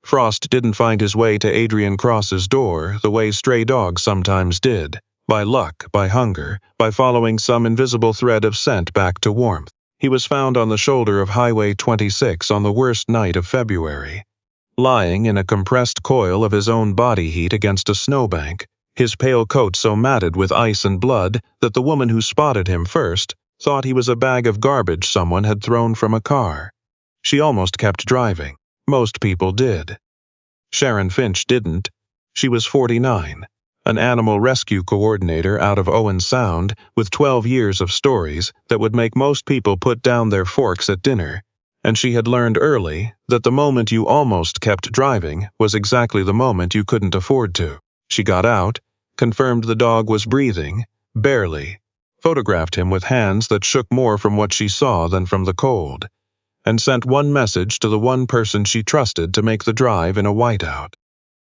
Frost didn't find his way to Adrian Cross's door the way stray dogs sometimes did, by luck, by hunger, by following some invisible thread of scent back to warmth. He was found on the shoulder of Highway 26 on the worst night of February, lying in a compressed coil of his own body heat against a snowbank, his pale coat so matted with ice and blood that the woman who spotted him first thought he was a bag of garbage someone had thrown from a car. She almost kept driving. Most people did. Sharon Finch didn't. She was 49, an animal rescue coordinator out of Owen Sound with 12 years of stories that would make most people put down their forks at dinner, and she had learned early that the moment you almost kept driving was exactly the moment you couldn't afford to. She got out, confirmed the dog was breathing, barely, photographed him with hands that shook more from what she saw than from the cold, and sent one message to the one person she trusted to make the drive in a whiteout.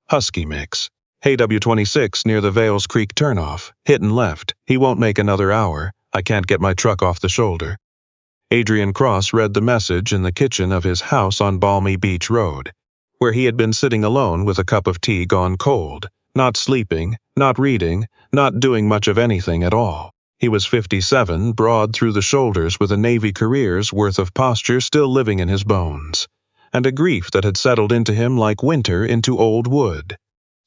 Husky mix. Hey W26 near the Vales Creek turnoff. Hit and left. He won't make another hour. I can't get my truck off the shoulder. Adrian Cross read the message in the kitchen of his house on Balmy Beach Road, where he had been sitting alone with a cup of tea gone cold, not sleeping, not reading, not doing much of anything at all. He was 57, broad through the shoulders with a Navy career's worth of posture still living in his bones, and a grief that had settled into him like winter into old wood,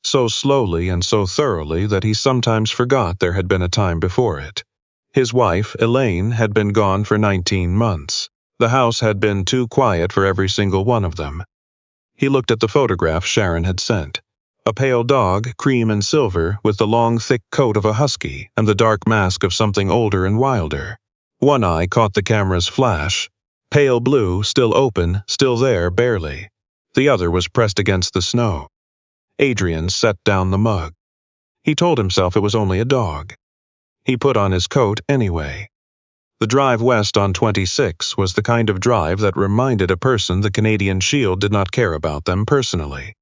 so slowly and so thoroughly that he sometimes forgot there had been a time before it. His wife, Elaine, had been gone for 19 months. The house had been too quiet for every single one of them. He looked at the photograph Sharon had sent. A pale dog, cream and silver, with the long, thick coat of a husky and the dark mask of something older and wilder. One eye caught the camera's flash. Pale blue, still open, still there, barely. The other was pressed against the snow. Adrian set down the mug. He told himself it was only a dog. He put on his coat anyway. The drive west on 26 was the kind of drive that reminded a person the Canadian Shield did not care about them personally.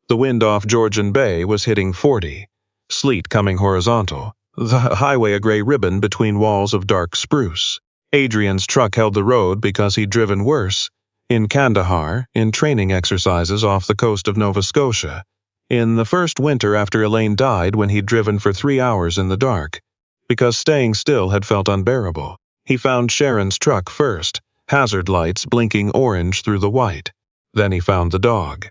The wind off Georgian Bay was hitting 40, sleet coming horizontal, the highway a gray ribbon between walls of dark spruce. Adrian's truck held the road because he'd driven worse, in Kandahar, in training exercises off the coast of Nova Scotia, in the first winter after Elaine died when he'd driven for 3 hours in the dark, because staying still had felt unbearable. He found Sharon's truck first, hazard lights blinking orange through the white. Then he found the dog.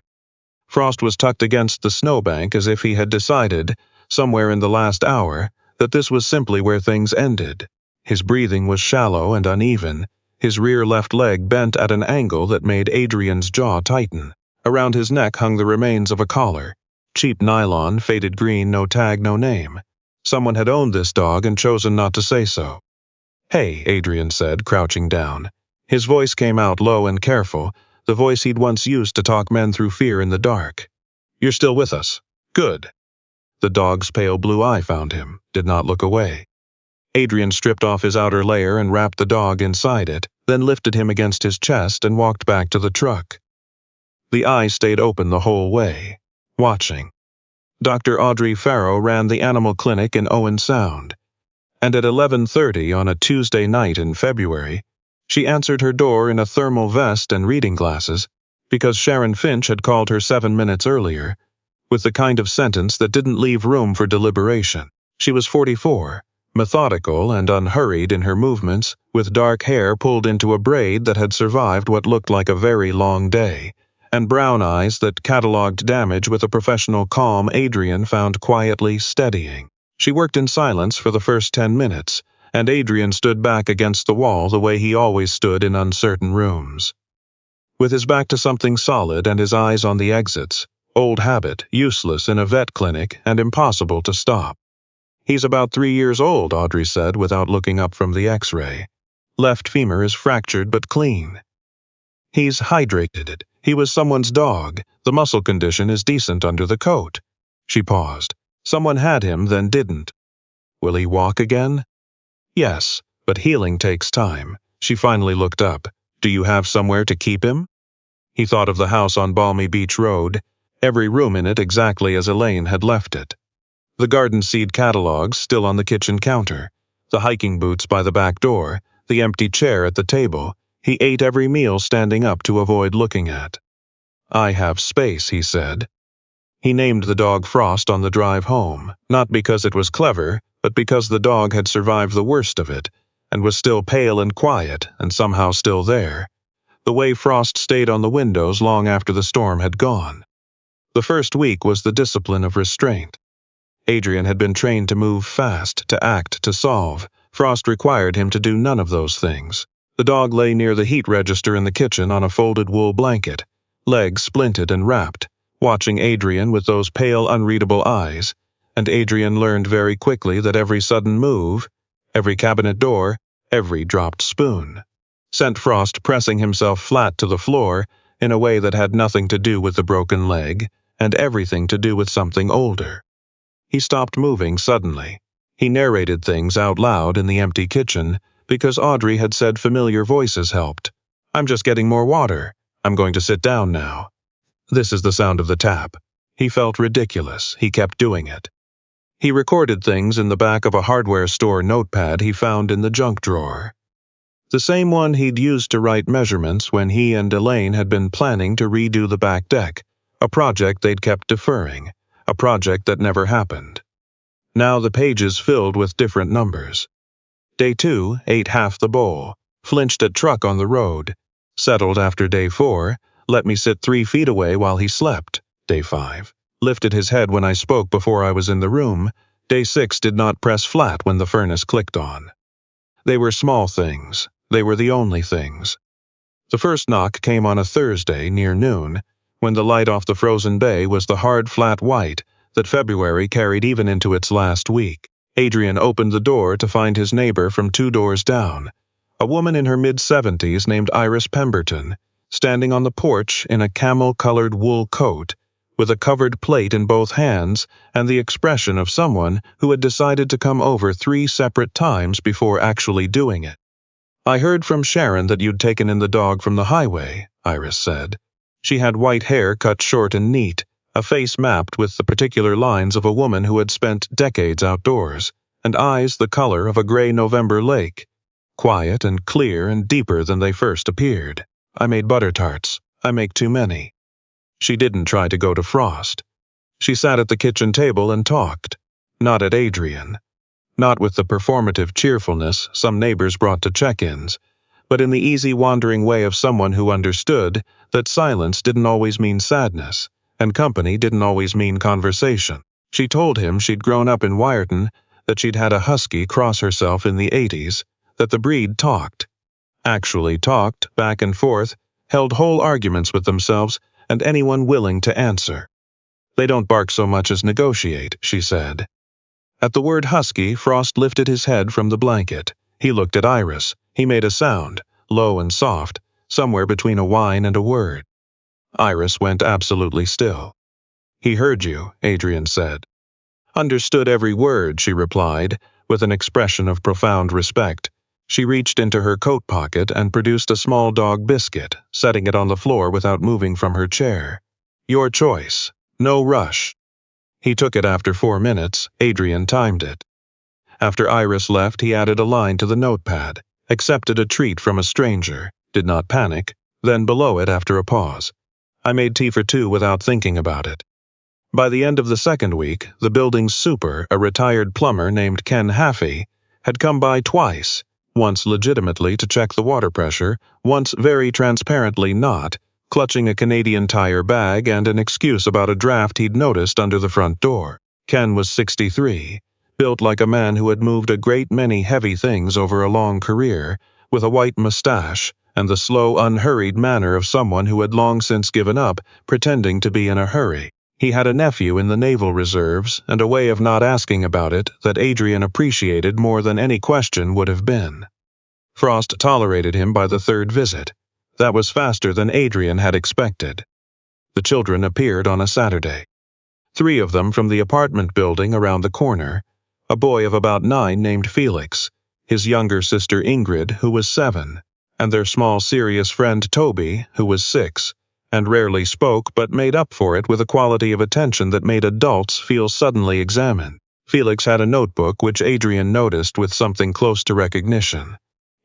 Frost was tucked against the snowbank as if he had decided, somewhere in the last hour, that this was simply where things ended. His breathing was shallow and uneven, his rear left leg bent at an angle that made Adrian's jaw tighten. Around his neck hung the remains of a collar. Cheap nylon, faded green, no tag, no name. Someone had owned this dog and chosen not to say so. "Hey," Adrian said, crouching down. His voice came out low and careful, the voice he'd once used to talk men through fear in the dark. "You're still with us. Good." The dog's pale blue eye found him, did not look away. Adrian stripped off his outer layer and wrapped the dog inside it, then lifted him against his chest and walked back to the truck. The eye stayed open the whole way, watching. Dr. Audrey Farrow ran the animal clinic in Owen Sound, and at 11:30 on a Tuesday night in February, she answered her door in a thermal vest and reading glasses because Sharon Finch had called her 7 minutes earlier, with the kind of sentence that didn't leave room for deliberation. She was 44, methodical and unhurried in her movements, with dark hair pulled into a braid that had survived what looked like a very long day, and brown eyes that catalogued damage with a professional calm Adrian found quietly steadying. She worked in silence for the first 10 minutes, and Adrian stood back against the wall the way he always stood in uncertain rooms. With his back to something solid and his eyes on the exits, old habit, useless in a vet clinic and impossible to stop. "He's about 3 years old," Audrey said without looking up from the x-ray. "Left femur is fractured but clean. He's hydrated. He was someone's dog. The muscle condition is decent under the coat." She paused. "Someone had him, then didn't. Will he walk again?" "Yes, but healing takes time." She finally looked up. "Do you have somewhere to keep him?" He thought of the house on Balmy Beach Road, every room in it exactly as Elaine had left it. The garden seed catalogs still on the kitchen counter, the hiking boots by the back door, the empty chair at the table. He ate every meal standing up to avoid looking at. "I have space," he said. He named the dog Frost on the drive home, not because it was clever, but because the dog had survived the worst of it, and was still pale and quiet, and somehow still there, the way Frost stayed on the windows long after the storm had gone. The first week was the discipline of restraint. Adrian had been trained to move fast, to act, to solve. Frost required him to do none of those things. The dog lay near the heat register in the kitchen on a folded wool blanket, legs splinted and wrapped, watching Adrian with those pale, unreadable eyes, and Adrian learned very quickly that every sudden move, every cabinet door, every dropped spoon, sent Frost pressing himself flat to the floor in a way that had nothing to do with the broken leg, and everything to do with something older. He stopped moving suddenly. He narrated things out loud in the empty kitchen because Audrey had said familiar voices helped. "I'm just getting more water. I'm going to sit down now. This is the sound of the tap." He felt ridiculous. He kept doing it. He recorded things in the back of a hardware store notepad he found in the junk drawer. The same one he'd used to write measurements when he and Elaine had been planning to redo the back deck, a project they'd kept deferring, a project that never happened. Now the pages filled with different numbers. Day 2 ate half the bowl, flinched at truck on the road, settled after day 4, let me sit 3 feet away while he slept. Day 5. Lifted his head when I spoke before I was in the room. Day 6 did not press flat when the furnace clicked on. They were small things. They were the only things. The first knock came on a Thursday near noon, when the light off the frozen bay was the hard flat white that February carried even into its last week. Adrian opened the door to find his neighbor from 2 doors down, a woman in her mid-70s named Iris Pemberton, standing on the porch in a camel-colored wool coat, with a covered plate in both hands and the expression of someone who had decided to come over 3 separate times before actually doing it. "I heard from Sharon that you'd taken in the dog from the highway," Iris said. She had white hair cut short and neat, a face mapped with the particular lines of a woman who had spent decades outdoors, and eyes the color of a gray November lake, quiet and clear and deeper than they first appeared. "I made butter tarts. I make too many." She didn't try to go to Frost. She sat at the kitchen table and talked, not at Adrian, not with the performative cheerfulness some neighbors brought to check-ins, but in the easy wandering way of someone who understood that silence didn't always mean sadness, and company didn't always mean conversation. She told him she'd grown up in Wyerton, that she'd had a Husky cross herself in the 80s, that the breed talked. Actually talked, back and forth, held whole arguments with themselves and anyone willing to answer. "They don't bark so much as negotiate," she said. At the word Husky, Frost lifted his head from the blanket. He looked at Iris. He made a sound, low and soft, somewhere between a whine and a word. Iris went absolutely still. "He heard you," Adrian said. "Understood every word," she replied, with an expression of profound respect. She reached into her coat pocket and produced a small dog biscuit, setting it on the floor without moving from her chair. "Your choice. No rush." He took it after 4 minutes. Adrian timed it. After Iris left, he added a line to the notepad, accepted a treat from a stranger, did not panic, then below it after a pause. "I made tea for 2 without thinking about it." By the end of the second week, the building's super, a retired plumber named Ken Haffey, had come by twice, once legitimately to check the water pressure, once very transparently not, clutching a Canadian Tire bag and an excuse about a draft he'd noticed under the front door. Ken was 63, built like a man who had moved a great many heavy things over a long career, with a white mustache and the slow, unhurried manner of someone who had long since given up pretending to be in a hurry. He had a nephew in the Naval Reserves and a way of not asking about it that Adrian appreciated more than any question would have been. Frost tolerated him by the 3rd visit. That was faster than Adrian had expected. The children appeared on a Saturday. 3 of them from the apartment building around the corner, a boy of about 9 named Felix, his younger sister Ingrid, who was 7, and their small serious friend Toby, who was 6, and rarely spoke but made up for it with a quality of attention that made adults feel suddenly examined. Felix had a notebook which Adrian noticed with something close to recognition.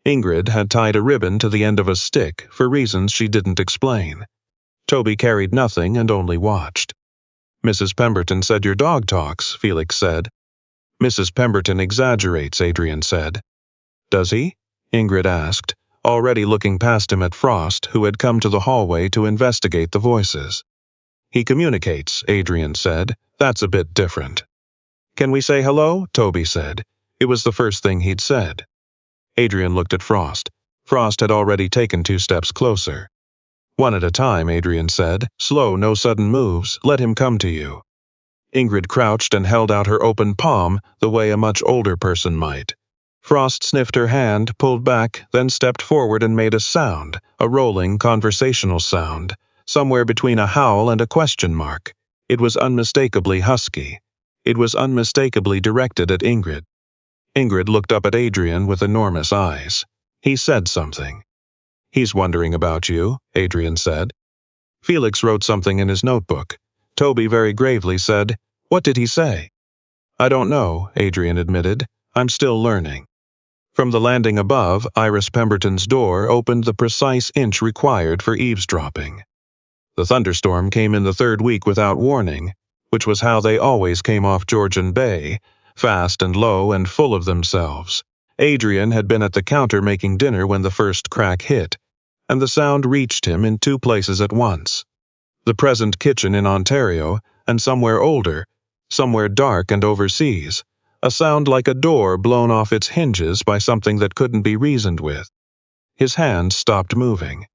Ingrid had tied a ribbon to the end of a stick for reasons she didn't explain. Toby carried nothing and only watched. "Mrs. Pemberton said your dog talks," Felix said. "Mrs. Pemberton exaggerates," Adrian said. "Does he?" Ingrid asked, already looking past him at Frost, who had come to the hallway to investigate the voices. "He communicates," Adrian said. "That's a bit different." "Can we say hello?" Toby said. It was the first thing he'd said. Adrian looked at Frost. Frost had already taken 2 steps closer. "One at a time," Adrian said. "Slow, no sudden moves. Let him come to you." Ingrid crouched and held out her open palm the way a much older person might. Frost sniffed her hand, pulled back, then stepped forward and made a sound, a rolling, conversational sound, somewhere between a howl and a question mark. It was unmistakably husky. It was unmistakably directed at Ingrid. Ingrid looked up at Adrian with enormous eyes. He said something. "He's wondering about you," Adrian said. Felix wrote something in his notebook. Toby very gravely said, "What did he say?" "I don't know," Adrian admitted. "I'm still learning." From the landing above, Iris Pemberton's door opened the precise inch required for eavesdropping. The thunderstorm came in the 3rd week without warning, which was how they always came off Georgian Bay, fast and low and full of themselves. Adrian had been at the counter making dinner when the first crack hit, and the sound reached him in 2 places at once. The present kitchen in Ontario, and somewhere older, somewhere dark and overseas, a sound like a door blown off its hinges by something that couldn't be reasoned with. His hand stopped moving.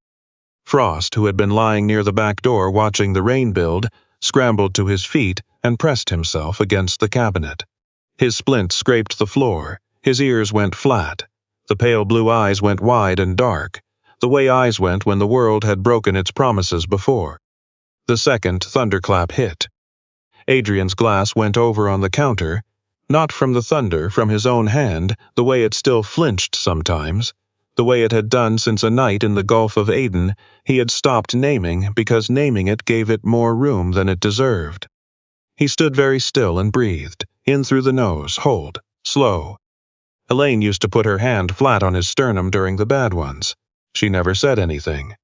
Frost, who had been lying near the back door watching the rain build, scrambled to his feet and pressed himself against the cabinet. His splint scraped the floor, his ears went flat, the pale blue eyes went wide and dark, the way eyes went when the world had broken its promises before. The second thunderclap hit. Adrian's glass went over on the counter, not from the thunder, from his own hand, the way it still flinched sometimes, the way it had done since a night in the Gulf of Aden he had stopped naming because naming it gave it more room than it deserved. He stood very still and breathed, in through the nose, hold, slow. Elaine used to put her hand flat on his sternum during the bad ones. She never said anything,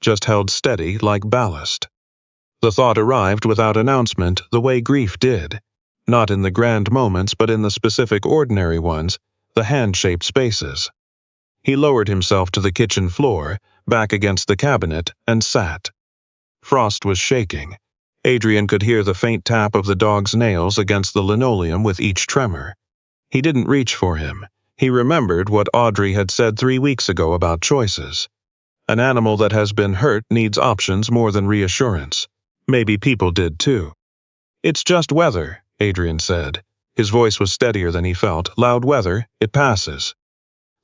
just held steady like ballast. The thought arrived without announcement the way grief did, not in the grand moments but in the specific ordinary ones, the hand-shaped spaces. He lowered himself to the kitchen floor, back against the cabinet, and sat. Frost was shaking. Adrian could hear the faint tap of the dog's nails against the linoleum with each tremor. He didn't reach for him. He remembered what Audrey had said 3 weeks ago about choices. An animal that has been hurt needs options more than reassurance. Maybe people did too. "It's just weather," Adrian said. His voice was steadier than he felt. "Loud weather, it passes."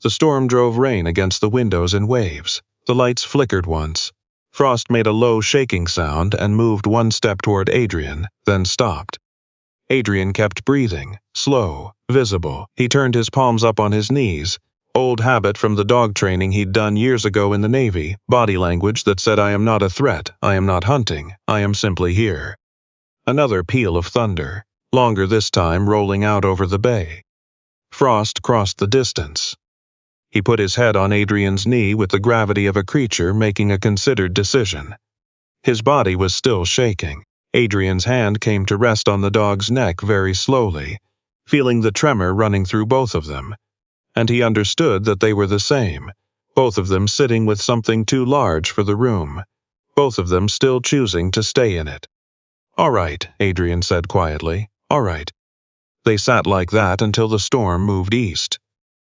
The storm drove rain against the windows in waves. The lights flickered once. Frost made a low shaking sound and moved 1 step toward Adrian, then stopped. Adrian kept breathing, slow, visible. He turned his palms up on his knees. Old habit from the dog training he'd done years ago in the Navy, body language that said, "I am not a threat, I am not hunting, I am simply here." Another peal of thunder, longer this time, rolling out over the bay. Frost crossed the distance. He put his head on Adrian's knee with the gravity of a creature making a considered decision. His body was still shaking. Adrian's hand came to rest on the dog's neck very slowly, feeling the tremor running through both of them. And he understood that they were the same, both of them sitting with something too large for the room, both of them still choosing to stay in it. "All right," Adrian said quietly. "All right." They sat like that until the storm moved east.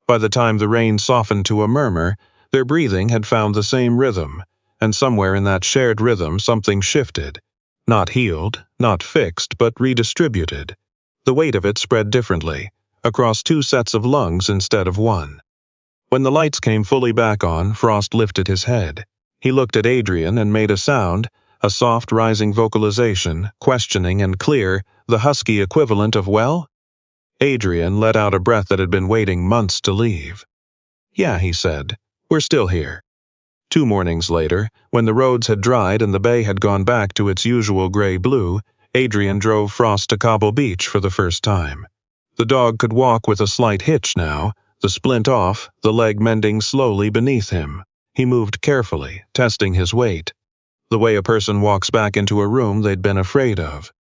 By the time the rain softened to a murmur, their breathing had found the same rhythm, and somewhere in that shared rhythm something shifted. Not healed, not fixed, but redistributed. The weight of it spread differently, across 2 sets of lungs instead of 1. When the lights came fully back on, Frost lifted his head. He looked at Adrian and made a sound, a soft rising vocalization, questioning and clear, the husky equivalent of "well?" Adrian let out a breath that had been waiting months to leave. "Yeah," he said, "we're still here." 2 mornings later, when the roads had dried and the bay had gone back to its usual gray-blue, Adrian drove Frost to Cobble Beach for the first time. The dog could walk with a slight hitch now, the splint off, the leg mending slowly beneath him. He moved carefully, testing his weight. the way a person walks back into a room they'd been afraid of.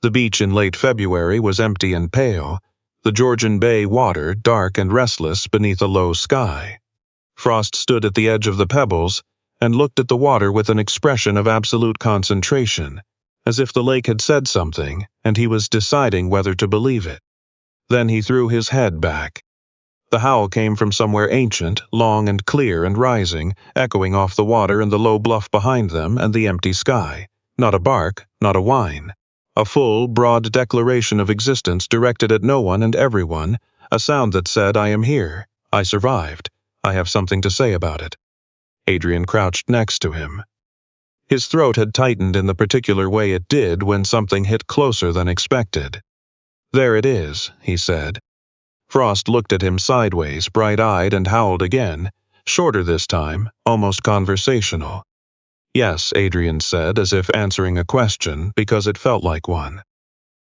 The beach in late February was empty and pale, the Georgian Bay water dark and restless beneath a low sky. Frost stood at the edge of the pebbles and looked at the water with an expression of absolute concentration, as if the lake had said something and he was deciding whether to believe it. Then he threw his head back. The howl came from somewhere ancient, long and clear and rising, echoing off the water and the low bluff behind them and the empty sky. Not a bark, not a whine. A full, broad declaration of existence directed at no one and everyone, a sound that said, "I am here. I survived. I have something to say about it." Adrian crouched next to him. His throat had tightened in the particular way it did when something hit closer than expected. "There it is," he said. Frost looked at him sideways, bright-eyed, and howled again, shorter this time, almost conversational. "Yes," Adrian said, as if answering a question, because it felt like one.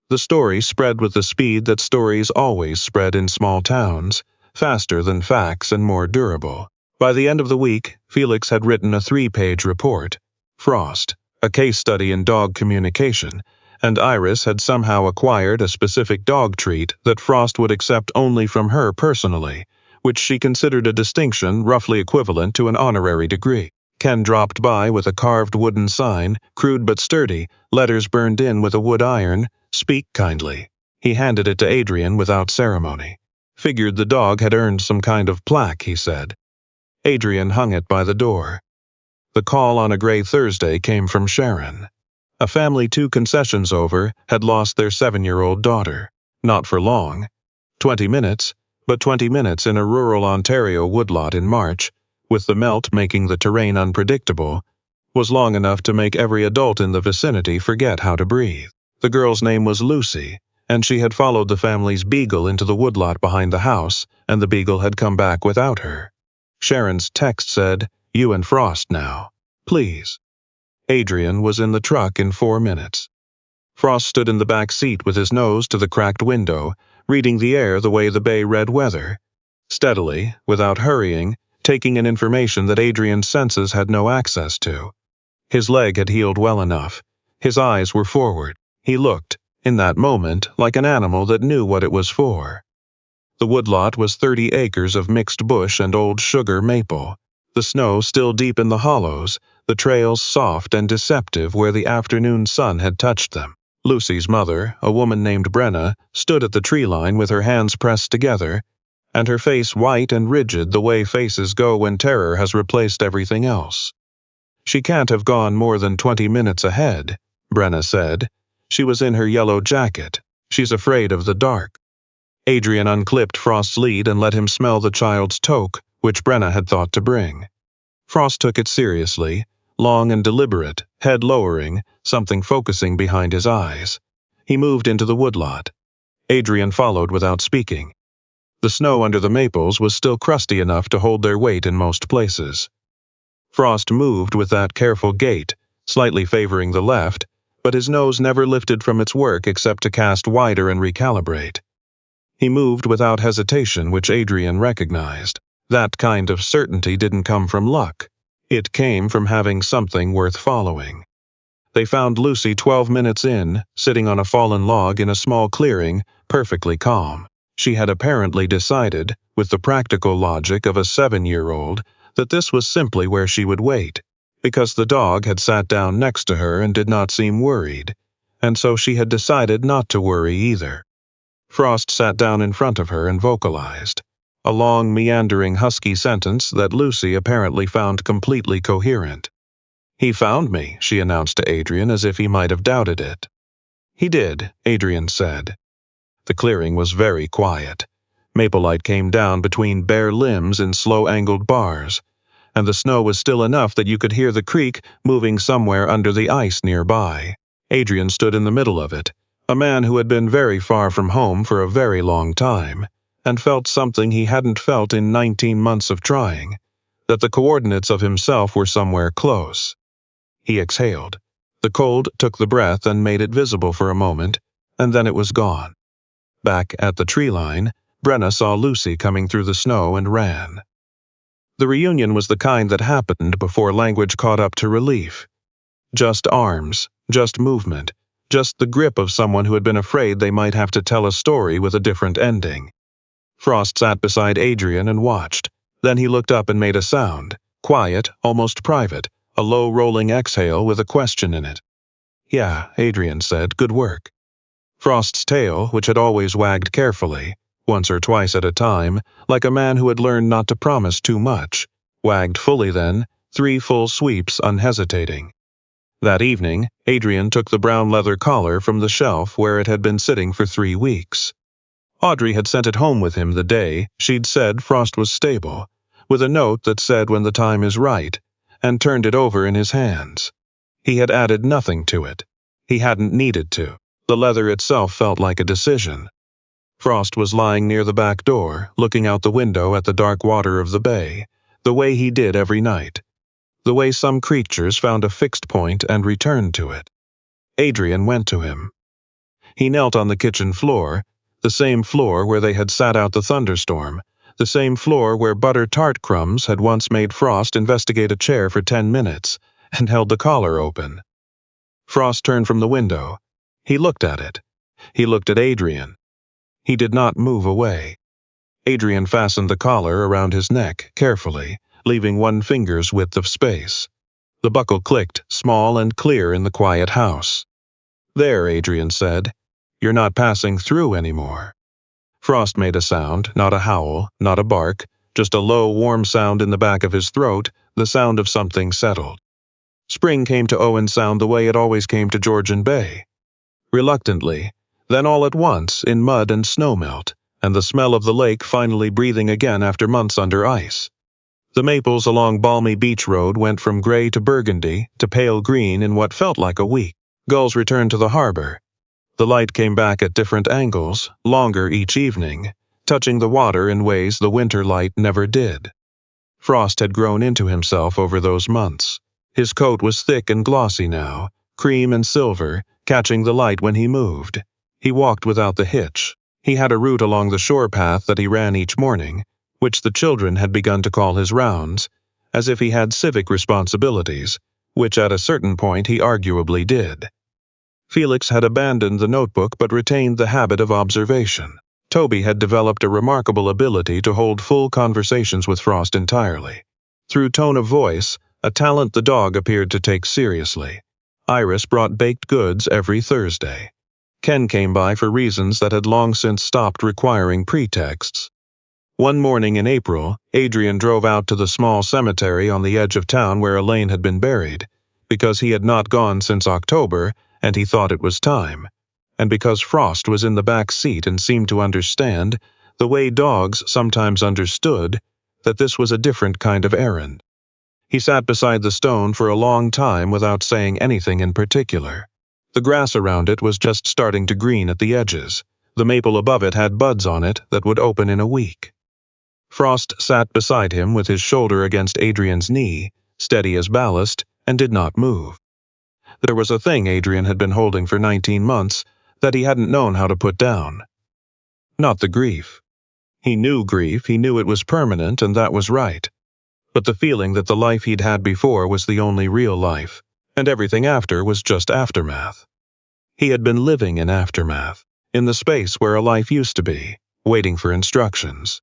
The story spread with the speed that stories always spread in small towns, faster than facts and more durable. By the end of the week, Felix had written a 3-page report. Frost, a case study in dog communication, and Iris had somehow acquired a specific dog treat that Frost would accept only from her personally, which she considered a distinction roughly equivalent to an honorary degree. Ken dropped by with a carved wooden sign, crude but sturdy, letters burned in with a wood iron, "Speak kindly." He handed it to Adrian without ceremony. "Figured the dog had earned some kind of plaque," he said. Adrian hung it by the door. The call on a gray Thursday came from Sharon. A family 2 concessions over had lost their 7-year-old daughter. Not for long. 20 minutes, but 20 minutes in a rural Ontario woodlot in March, with the melt making the terrain unpredictable, was long enough to make every adult in the vicinity forget how to breathe. The girl's name was Lucy, and she had followed the family's beagle into the woodlot behind the house, and the beagle had come back without her. Sharon's text said, "You and Frost now. Please." Adrian was in the truck in 4 minutes. Frost stood in the back seat with his nose to the cracked window, reading the air the way the bay read weather. Steadily, without hurrying, taking in information that Adrian's senses had no access to. His leg had healed well enough. His eyes were forward. He looked, in that moment, like an animal that knew what it was for. The woodlot was 30 acres of mixed bush and old sugar maple. The snow still deep in the hollows, the trails soft and deceptive where the afternoon sun had touched them. Lucy's mother, a woman named Brenna, stood at the tree line with her hands pressed together, and her face white and rigid the way faces go when terror has replaced everything else. "She can't have gone more than 20 minutes ahead," Brenna said. "She was in her yellow jacket. She's afraid of the dark." Adrian unclipped Frost's lead and let him smell the child's toque, which Brenna had thought to bring. Frost took it seriously, long and deliberate, head lowering, something focusing behind his eyes. He moved into the woodlot. Adrian followed without speaking. The snow under the maples was still crusty enough to hold their weight in most places. Frost moved with that careful gait, slightly favoring the left, but his nose never lifted from its work except to cast wider and recalibrate. He moved without hesitation, which Adrian recognized. That kind of certainty didn't come from luck. It came from having something worth following. They found Lucy 12 minutes in, sitting on a fallen log in a small clearing, perfectly calm. She had apparently decided, with the practical logic of a 7-year-old, that this was simply where she would wait, because the dog had sat down next to her and did not seem worried, and so she had decided not to worry either. Frost sat down in front of her and vocalized. A long, meandering Husky sentence that Lucy apparently found completely coherent. "He found me," she announced to Adrian as if he might have doubted it. "He did," Adrian said. The clearing was very quiet. Maple light came down between bare limbs in slow-angled bars, and the snow was still enough that you could hear the creek moving somewhere under the ice nearby. Adrian stood in the middle of it, a man who had been very far from home for a very long time, and felt something he hadn't felt in 19 months of trying, that the coordinates of himself were somewhere close. He exhaled. The cold took the breath and made it visible for a moment, and then it was gone. Back at the tree line, Brenna saw Lucy coming through the snow and ran. The reunion was the kind that happened before language caught up to relief. Just arms, just movement, just the grip of someone who had been afraid they might have to tell a story with a different ending. Frost sat beside Adrian and watched. Then he looked up and made a sound, quiet, almost private, a low rolling exhale with a question in it. "Yeah," Adrian said, "good work." Frost's tail, which had always wagged carefully, once or twice at a time, like a man who had learned not to promise too much, wagged fully then, 3 full sweeps unhesitating. That evening, Adrian took the brown leather collar from the shelf where it had been sitting for 3 weeks. Audrey had sent it home with him the day she'd said Frost was stable, with a note that said when the time is right, and turned it over in his hands. He had added nothing to it. He hadn't needed to. The leather itself felt like a decision. Frost was lying near the back door, looking out the window at the dark water of the bay, the way he did every night. The way some creatures found a fixed point and returned to it. Adrian went to him. He knelt on the kitchen floor, the same floor where they had sat out the thunderstorm, the same floor where butter tart crumbs had once made Frost investigate a chair for 10 minutes, and held the collar open. Frost turned from the window. He looked at it. He looked at Adrian. He did not move away. Adrian fastened the collar around his neck, carefully, leaving 1 finger's width of space. The buckle clicked, small and clear in the quiet house. "There," Adrian said. "You're not passing through anymore." Frost made a sound, not a howl, not a bark, just a low, warm sound in the back of his throat, the sound of something settled. Spring came to Owen Sound the way it always came to Georgian Bay. Reluctantly, then all at once, in mud and snowmelt, and the smell of the lake finally breathing again after months under ice. The maples along Balmy Beach Road went from gray to burgundy to pale green in what felt like a week. Gulls returned to the harbor. The light came back at different angles, longer each evening, touching the water in ways the winter light never did. Frost had grown into himself over those months. His coat was thick and glossy now, cream and silver, catching the light when he moved. He walked without the hitch. He had a route along the shore path that he ran each morning, which the children had begun to call his rounds, as if he had civic responsibilities, which at a certain point he arguably did. Felix had abandoned the notebook but retained the habit of observation. Toby had developed a remarkable ability to hold full conversations with Frost entirely. Through tone of voice, a talent the dog appeared to take seriously. Iris brought baked goods every Thursday. Ken came by for reasons that had long since stopped requiring pretexts. One morning in April, Adrian drove out to the small cemetery on the edge of town where Elaine had been buried, because he had not gone since October and he thought it was time, and because Frost was in the back seat and seemed to understand, the way dogs sometimes understood, that this was a different kind of errand. He sat beside the stone for a long time without saying anything in particular. The grass around it was just starting to green at the edges. The maple above it had buds on it that would open in a week. Frost sat beside him with his shoulder against Adrian's knee, steady as ballast, and did not move. There was a thing Adrian had been holding for 19 months that he hadn't known how to put down. Not the grief. He knew grief, he knew it was permanent, and that was right. But the feeling that the life he'd had before was the only real life, and everything after was just aftermath. He had been living in aftermath, in the space where a life used to be, waiting for instructions.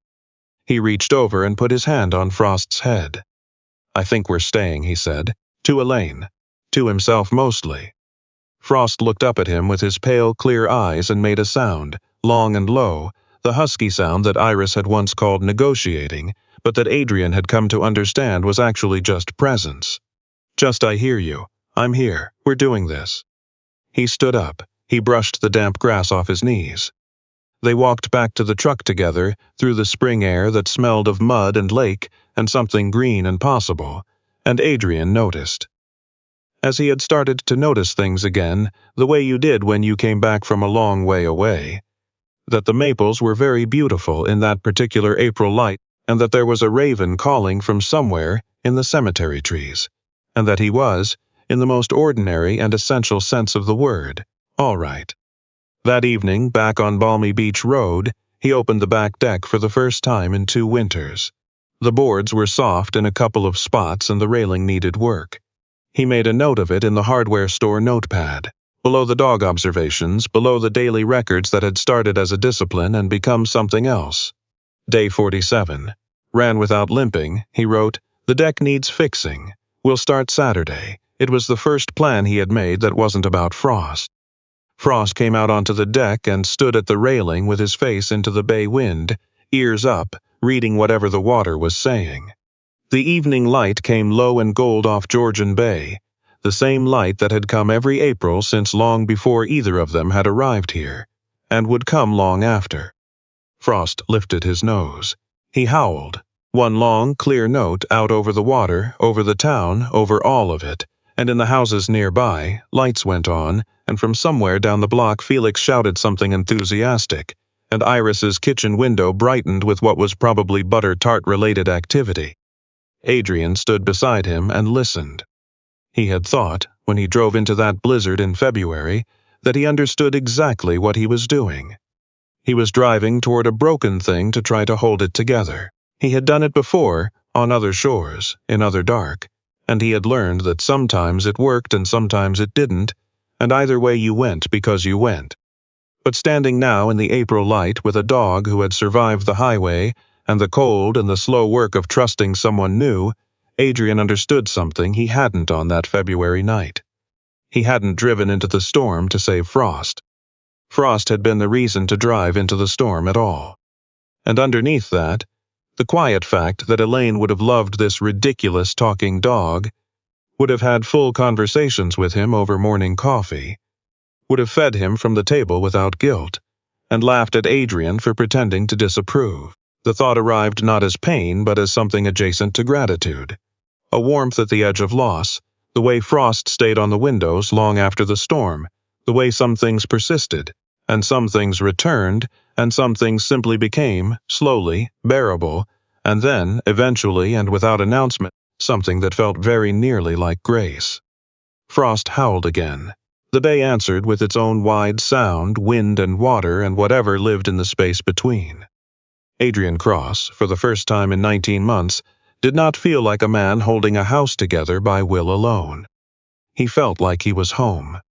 He reached over and put his hand on Frost's head. "I think we're staying," he said, to Elaine, to himself mostly. Frost looked up at him with his pale, clear eyes and made a sound, long and low, the husky sound that Iris had once called negotiating, but that Adrian had come to understand was actually just presence. Just, "I hear you. I'm here. We're doing this." He stood up. He brushed the damp grass off his knees. They walked back to the truck together, through the spring air that smelled of mud and lake and something green and possible, and Adrian noticed. As he had started to notice things again, the way you did when you came back from a long way away, that the maples were very beautiful in that particular April light, and that there was a raven calling from somewhere in the cemetery trees, and that he was, in the most ordinary and essential sense of the word, all right. That evening, back on Balmy Beach Road, he opened the back deck for the first time in 2 winters. The boards were soft in a couple of spots and the railing needed work. He made a note of it in the hardware store notepad, below the dog observations, below the daily records that had started as a discipline and become something else. Day 47. Ran without limping, he wrote, "The deck needs fixing. We'll start Saturday." It was the first plan he had made that wasn't about Frost. Frost came out onto the deck and stood at the railing with his face into the bay wind, ears up, reading whatever the water was saying. The evening light came low and gold off Georgian Bay, the same light that had come every April since long before either of them had arrived here, and would come long after. Frost lifted his nose. He howled, one long, clear note out over the water, over the town, over all of it, and in the houses nearby, lights went on, and from somewhere down the block Felix shouted something enthusiastic, and Iris's kitchen window brightened with what was probably butter tart-related activity. Adrian stood beside him and listened. He had thought, when he drove into that blizzard in February, that he understood exactly what he was doing. He was driving toward a broken thing to try to hold it together. He had done it before, on other shores, in other dark, and he had learned that sometimes it worked and sometimes it didn't, and either way you went because you went. But standing now in the April light with a dog who had survived the highway and the cold and the slow work of trusting someone new, Adrian understood something he hadn't on that February night. He hadn't driven into the storm to save Frost. Frost had been the reason to drive into the storm at all. And underneath that, the quiet fact that Elaine would have loved this ridiculous talking dog, would have had full conversations with him over morning coffee, would have fed him from the table without guilt, and laughed at Adrian for pretending to disapprove. The thought arrived not as pain but as something adjacent to gratitude. A warmth at the edge of loss, the way Frost stayed on the windows long after the storm, the way some things persisted, and some things returned, and some things simply became, slowly, bearable, and then, eventually and without announcement, something that felt very nearly like grace. Frost howled again. The bay answered with its own wide sound, wind and water and whatever lived in the space between. Adrian Cross, for the first time in 19 months, did not feel like a man holding a house together by will alone. He felt like he was home.